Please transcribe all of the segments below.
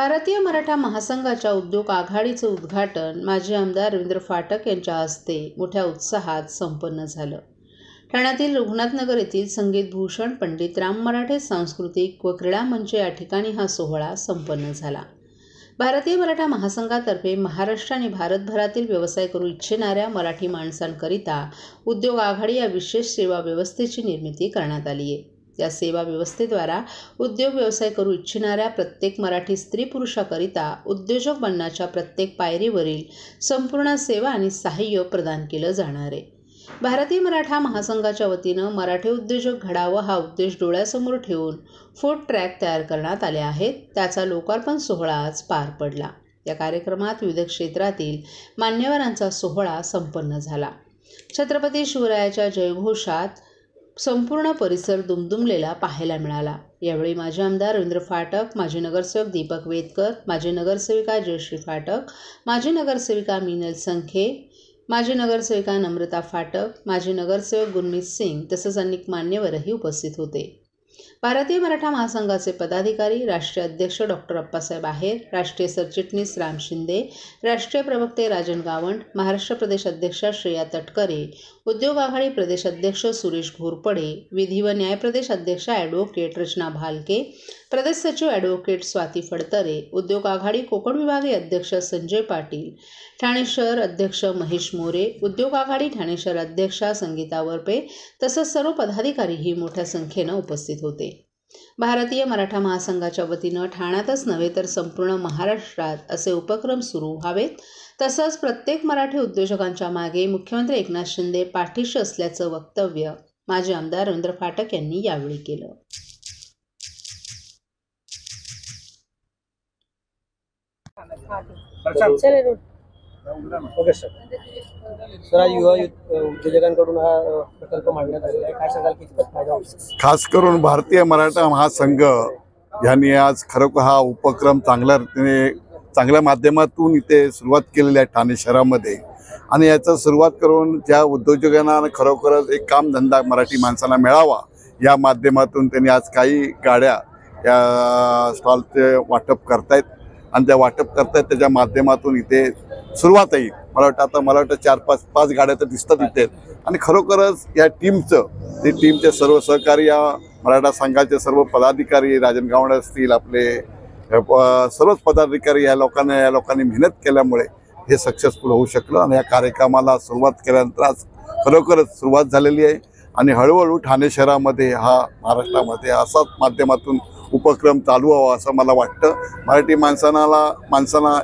भारतीय मराठा महासंघाच्या उद्योग आघाडीचं उद्घाटन माजी आमदार रवींद्र फाटक यांच्या हस्ते मोठ्या उत्साहात संपन्न झालं. ठाण्यातील रघुनाथनगर येथील संगीत भूषण पंडित राम मराठे सांस्कृतिक व क्रीडा मंच या ठिकाणी हा सोहळा संपन्न झाला. भारतीय मराठा महासंघातर्फे महाराष्ट्र आणि भारतभरातील व्यवसाय करू इच्छिणाऱ्या मराठी माणसांकरिता उद्योग आघाडी या विशेष सेवा व्यवस्थेची निर्मिती करण्यात आली आहे. या सेवा व्यवस्थेद्वारा उद्योग व्यवसाय करू इच्छिणाऱ्या प्रत्येक मराठी स्त्री पुरुषाकरिता उद्योजक बनण्याच्या प्रत्येक पायरीवरील संपूर्ण सेवा आणि सहाय्य प्रदान केलं जाणार आहे. भारतीय मराठा महासंघाच्या वतीनं मराठी उद्योजक घडावं हा उद्देश डोळ्यासमोर ठेवून फूड ट्रॅक तयार करण्यात आले आहेत. त्याचा लोकार्पण सोहळा आज पार पडला. या कार्यक्रमात विविध क्षेत्रातील मान्यवरांचा सोहळा संपन्न झाला. छत्रपती शिवरायाच्या जयघोषात संपूर्ण परिसर दुमदुमलेला पाहायला मिळाला. यावेळी माजी आमदार रवींद्र फाटक, माजी नगरसेवक दीपक वेदकर, माजी नगरसेविका जयश्री फाटक, माजी नगरसेविका मीनल संखे, माजी नगरसेविका नम्रता फाटक, माजी नगरसेवक गुरमीत सिंग तसंच अनेक मान्यवरही उपस्थित होते. भारतीय मराठा महासंघाचे पदाधिकारी, राष्ट्रीय अध्यक्ष डॉक्टर अप्पासाहेब आहेर, राष्ट्रीय सरचिटणीस राम शिंदे, राष्ट्रीय प्रवक्ते राजन गावंड, महाराष्ट्र प्रदेश अध्यक्षा श्रेया तटकरे, उद्योग आघाडी प्रदेश अध्यक्ष सुरेश घोरपडे, विधी व न्याय प्रदेश अध्यक्षा ॲडव्होकेट रचना भालके, प्रदेश सचिव ॲडव्होकेट स्वाती फडतरे, उद्योग आघाडी कोकण विभागीय अध्यक्ष संजय पाटील, ठाणे शहर अध्यक्ष महेश मोरे, उद्योग आघाडी ठाणे शहर अध्यक्षा संगीता वरपे तसंच सर्व पदाधिकारीही मोठ्या संख्येनं उपस्थित होते. भारतीय मराठा महासंघाच्या वतीनं ठाण्यातच नव्हे तर संपूर्ण महाराष्ट्रात असे उपक्रम सुरू व्हावेत, तसंच प्रत्येक मराठी उद्योजकांच्या मागे मुख्यमंत्री एकनाथ शिंदे पाठीशी असल्याचं वक्तव्य माजी आमदार रवींद्र फाटक यांनी यावेळी केलं. Okay sir. युवा उद्योजकांकडून हा प्रकल्प मांडण्यात आलेला आहे. काय सांगाल, कितपत फायदा होईल? खास करून भारतीय मराठा महासंघ यांनी आज खरोखर हा उपक्रम चांगल्या रीतीने चांगल्या माध्यमातून इथे सुरुवात केलेली आहे ठाणे शहरामध्ये. आणि याचा सुरुवात करून ज्या उद्योजकांना खरोखरच एक कामधंदा मराठी माणसांना मिळावा या माध्यमातून त्यांनी आज काही गाड्या या स्टॉलचे वाटप करतायत आणि त्या वाटप करतायत त्याच्या माध्यमातून इथे सुरुवात आहे. मला वाटतं 4-5 गाड्या तर दिसतात इथे. आणि खरोखरच या टीमचे सर्व सहकारी, या मराठा संघाचे सर्व पदाधिकारी, राजन गावंडे असतील, आपले सर्वच पदाधिकारी या लोकांनी मेहनत केल्यामुळे हे सक्सेसफुल होऊ शकलं. आणि या कार्यक्रमाला सुरुवात केल्यानंतर आज खरोखरच सुरुवात झालेली आहे. आणि हळूहळू ठाणे शहरामध्ये महाराष्ट्रामध्ये असाच माध्यमातून उपक्रम चालू व्हावा असं मला वाटतं. मराठी माणसांना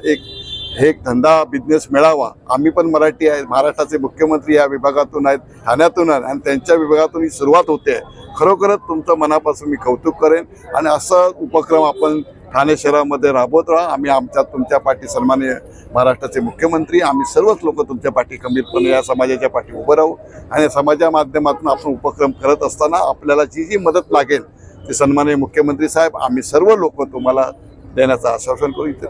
एक धंदा बिझनेस मिळावा. आम्ही पण मराठी आहे, महाराष्ट्राचे मुख्यमंत्री या विभागातून आहेत, ठाण्यातून आहेत आणि त्यांच्या विभागातून ही सुरुवात होते. खरोखरच तुमचं मनापासून मी कौतुक करेन. आणि असं उपक्रम आपण ठाणे शहरामध्ये राबवत राहा. आम्ही तुमच्या पाठी सन्माननीय महाराष्ट्राचे मुख्यमंत्री, आम्ही सर्वच लोक तुमच्या पाठी खंबीरपणे या समाजाच्या पाठी उभं राहू. आणि समाजा माध्यमातून आपण उपक्रम करत असताना आपल्याला जी मदत लागेल ते सन्माननीय मुख्यमंत्री साहेब, आम्ही सर्व लोक तुम्हाला देण्याचं आश्वासन करू. इथे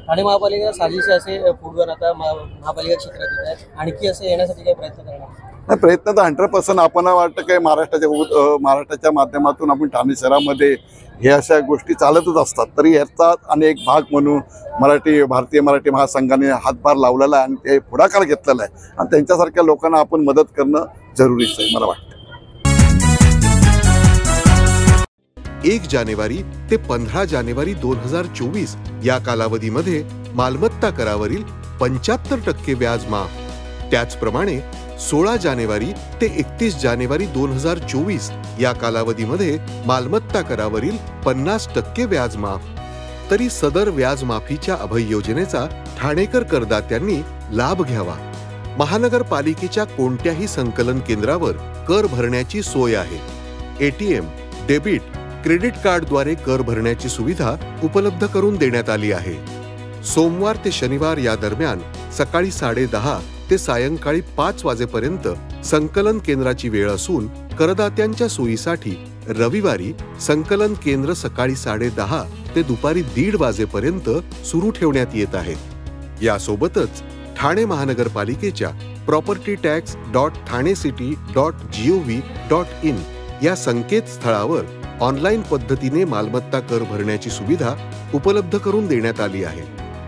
ठाणे महापालिका साजेसे असे फूडवर आता महापालिका क्षेत्रात येत आहेत. आणखी असे येण्यासाठी काही प्रयत्न करणार? प्रयत्न तर 100% आपण वाटतं काय महाराष्ट्राच्या माध्यमातून आपण ठाणे शहरामध्ये हे अशा गोष्टी चालतच असतात. तरी याचा अनेक भाग म्हणून भारतीय मराठी महासंघाने हातभार लावलेला आहे आणि ते पुढाकार घेतलेला आहे. आणि त्यांच्यासारख्या लोकांना आपण मदत करणं जरुरीचं आहे मला वाटतं. 1 जानेवारी ते 15 जानेवारी 2024 या कालावधीमध्ये मालमत्ता करावरील 75% व्याज माफ. त्याचप्रमाणे 16 जानेवारी ते 31 जानेवारी 2024 या कालावधीमध्ये मालमत्ता करावरील 50% व्याज माफ. तरी सदर व्याज माफीच्या अभय योजनेचा ठाणेकर करदात्यांनी लाभ घ्यावा. महानगरपालिकेच्या कोणत्याही संकलन केंद्रावर कर भरण्याची सोय आहे. ATM, डेबिट, क्रेडिट कार्डद्वारे कर भरण्याची सुविधा उपलब्ध करून देण्यात आली आहे. सोमवार ते शनिवार या दरम्यान सकाळी 10:30 ते सायंकाळी 5 वाजेपर्यंत संकलन केंद्राची वेळ असून करदात्यांच्या सोयीसाठी रविवारी संकलन केंद्र सकाळी 10:30 ते दुपारी 1:30 वाजेपर्यंत सुरू ठेवण्यात येत आहेत. यासोबतच ठाणे महानगरपालिकेच्या propertytax.thanecity.gov.in या संकेतस्थळावर ऑनलाईन पद्धतीने मालमत्ता कर भरण्याची सुविधा उपलब्ध करून देण्यात आली आहे.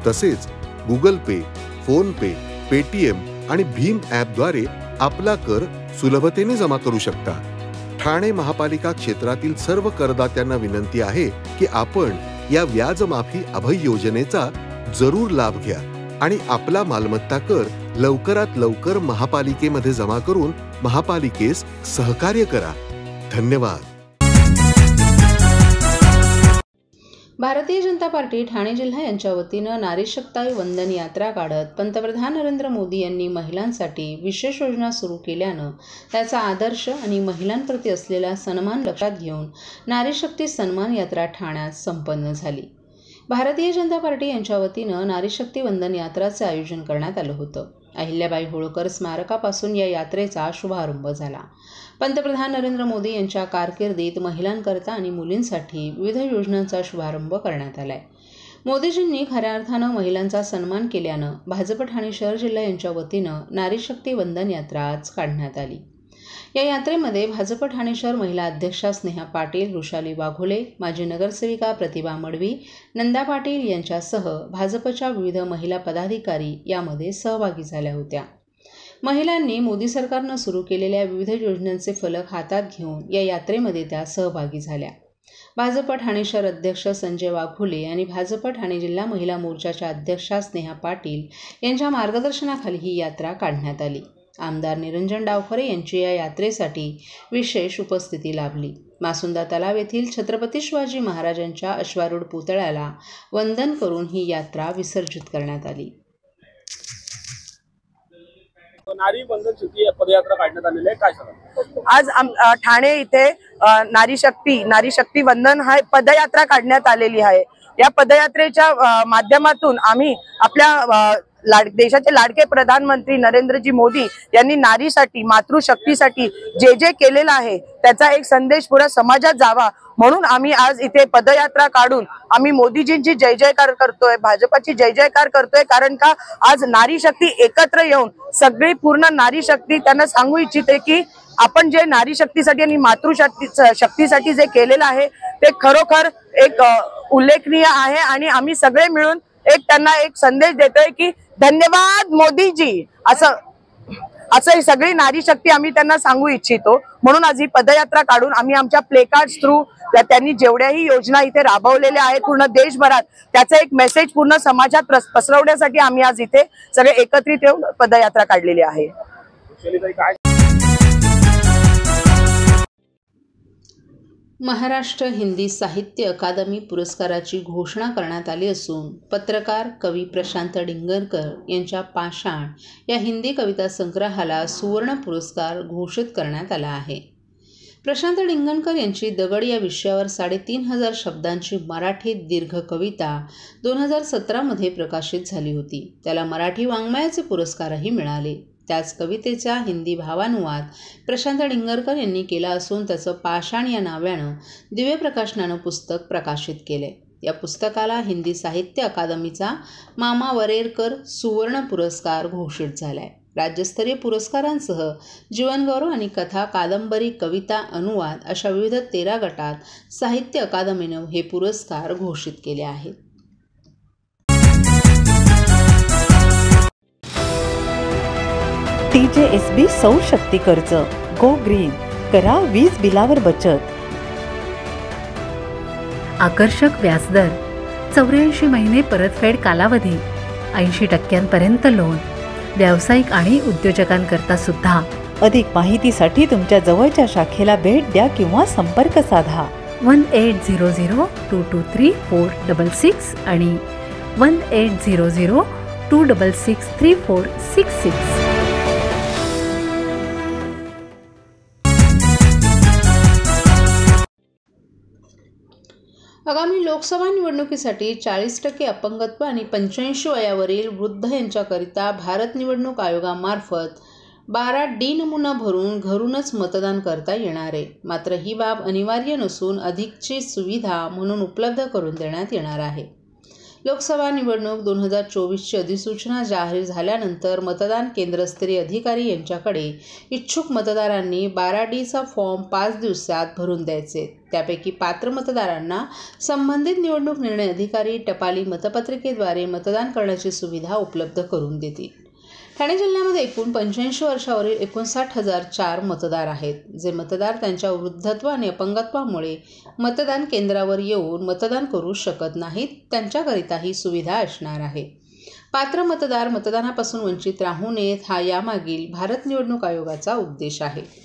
तसेच गुगल पे, फोन पे, पेटीएम आणि भीम ॲपद्वारे आपला कर सुलभतेने जमा करू शकता. ठाणे महापालिका क्षेत्रातील सर्व करदात्यांना विनंती आहे की आपण या व्याजमाफी अभय योजनेचा जरूर लाभ घ्या आणि आपला मालमत्ता कर लवकरात लवकर महापालिकेमध्ये जमा करून महापालिकेस सहकार्य करा. धन्यवाद. भारतीय जनता पार्टी ठाणे जिल्हा यांच्या वतीनं नारी शक्ती वंदन यात्रा काढत पंतप्रधान नरेंद्र मोदी यांनी महिलांसाठी विशेष योजना सुरू केल्यानं त्याचा आदर्श आणि महिलांप्रती असलेला सन्मान लक्षात घेऊन नारी शक्ती सन्मान यात्रा ठाण्यात संपन्न झाली. भारतीय जनता पार्टी यांच्या वतीनं नारी शक्ती वंदन यात्राचे आयोजन करण्यात आलं होतं. अहिल्याबाई होळकर स्मारकापासून या यात्रेचा शुभारंभ झाला. पंतप्रधान नरेंद्र मोदी यांच्या कारकिर्दीत महिलांकरता आणि मुलींसाठी विविध योजनांचा शुभारंभ करण्यात आलाय. मोदीजींनी खऱ्या अर्थानं महिलांचा सन्मान केल्यानं भाजप ठाणे शहर जिल्हा यांच्या वतीनं नारी शक्ती वंदन यात्रा आज काढण्यात आली. या यात्रेमध्ये भाजप ठाणे शहर महिला अध्यक्षा स्नेहा पाटील, ऋषाली वाघोले, माजी नगरसेविका प्रतिभा मडवी, नंदा पाटील यांच्यासह भाजपच्या विविध महिला पदाधिकारी यामध्ये सहभागी झाल्या होत्या. महिलांनी मोदी सरकारनं सुरू केलेल्या विविध योजनांचे फलक हातात घेऊन या यात्रेमध्ये त्या सहभागी झाल्या. भाजप ठाणे शहर अध्यक्ष संजय वाघोले आणि भाजप ठाणे जिल्हा महिला मोर्चाच्या अध्यक्षा स्नेहा पाटील यांच्या मार्गदर्शनाखाली ही यात्रा काढण्यात आली. आमदार निरंजन डावखरे यांची या यात्रेसाठी विशेष उपस्थिती लाभली. मासुंदा तलाव येथील छत्रपती शिवाजी महाराजांच्या अश्वारूढ पुतळ्याला वंदन करून ही यात्रा विसर्जित करण्यात आली. नारी वंदन शक्ती पदयात्रा काढण्यात आलेली आहे. काय सांगा? आज ठाणे इथे नारी शक्ती वंदन हा पदयात्रा काढण्यात आलेली आहे. या पदयात्रेच्या माध्यमातून आम्ही आपल्या देशाचे लाडके प्रधानमंत्री नरेंद्रजी मोदी यांनी नारीसाठी, मातृशक्तीसाठी जे जे केलेलं आहे त्याचा एक संदेश पुरा समाजात जावा म्हणून आम्ही आज इथे पदयात्रा काढून आम्ही मोदीजींची जय जयकार करतोय, भाजपाची जय जयकार करतोय. कारण का आज नारी शक्ती एकत्र येऊन सगळी पूर्ण नारी शक्ती त्यांना सांगू इच्छिते की आपण जे नारी शक्तीसाठी आणि मातृशक्तीसाठी जे केलेलं आहे ते खरोखर एक उल्लेखनीय आहे आणि आम्ही सगळे मिळून त्यांना एक संदेश देतोय की धन्यवाद मोदीजी, असं सगळी नारी शक्ती आम्ही त्यांना सांगू इच्छितो. म्हणून आज ही पदयात्रा काढून आम्ही आमच्या प्लेकार्ड्स थ्रू त्यांनी जेवढ्याही योजना इथे राबवलेल्या आहेत पूर्ण देशभरात त्याचा एक मेसेज पूर्ण समाजात पसरवण्यासाठी आम्ही आज इथे सगळे एकत्रित येऊन पदयात्रा काढलेली आहे. महाराष्ट्र हिंदी साहित्य अकादमी पुरस्काराची घोषणा करण्यात आली असून पत्रकार कवी प्रशांत डिंगरकर यांच्या पाषाण या हिंदी कविता संग्रहाला सुवर्ण पुरस्कार घोषित करण्यात आला आहे. प्रशांत डिंगरकर यांची दगड या विषयावर 3500 शब्दांची मराठी दीर्घ कविता 2017 प्रकाशित झाली होती. त्याला मराठी वाङ्मयाचे पुरस्कारही मिळाले. त्याच कवितेचा हिंदी भावानुवाद प्रशांत डिंगरकर यांनी केला असून त्याचं पाषाण या नावानं दिव्य प्रकाशनानं पुस्तक प्रकाशित केले. या पुस्तकाला हिंदी साहित्य अकादमीचा मामा वरेरकर सुवर्ण पुरस्कार घोषित झालाय. राज्यस्तरीय पुरस्कारांसह जीवनगौरव आणि कथा, कादंबरी, कविता, अनुवाद अशा विविध 13 गटात साहित्य अकादमीनं हे पुरस्कार घोषित केले आहेत. TJSB सौर शक्ती कर्ज, गो ग्रीन, करा वीज बिलावर बचत. आकर्षक व्याजदर, 84 महिने परतफेड कालावधी, 80% लोन, व्यावसायिक आणि उद्योजकांकरता सुद्धा. अधिक माहितीसाठी तुमच्या जवळच्या शाखेला भेट द्या किंवा संपर्क साधा. 1800-223-466 आणि 1800-266-3466. आगामी लोकसभा निवडणुकीसाठी 40% अपंगत्व आणि 85 वयावरील वृद्ध यांच्याकरिता भारत निवडणूक आयोगामार्फत 12D नमुना भरून घरूनच मतदान करता येणार आहे. मात्र ही बाब अनिवार्य नसून अधिकची सुविधा म्हणून उपलब्ध करून देण्यात येणार आहे. लोकसभा निवडणूक 2024ची अधिसूचना जाहीर झाल्यानंतर मतदान केंद्रस्तरीय अधिकारी यांच्याकडे इच्छुक मतदारांनी 12Dचा फॉर्म 5 दिवसात भरून द्यायचे. त्यापैकी पात्र मतदारांना संबंधित निवडणूक निर्णय अधिकारी टपाली मतपत्रिकेद्वारे मतदान करण्याची सुविधा उपलब्ध करून देतील. ठाणे जिल्ह्यामध्ये एकूण 85 वर्षावरील 59,004 मतदार आहेत. जे मतदार त्यांच्या वृद्धत्व आणि अपंगत्वामुळे मतदान केंद्रावर येऊन मतदान करू शकत नाहीत, त्यांच्याकरिता ही सुविधा असणार आहे. पात्र मतदार मतदानापासून वंचित राहू नयेत हा यामागील भारत निवडणूक आयोगाचा उद्देश आहे.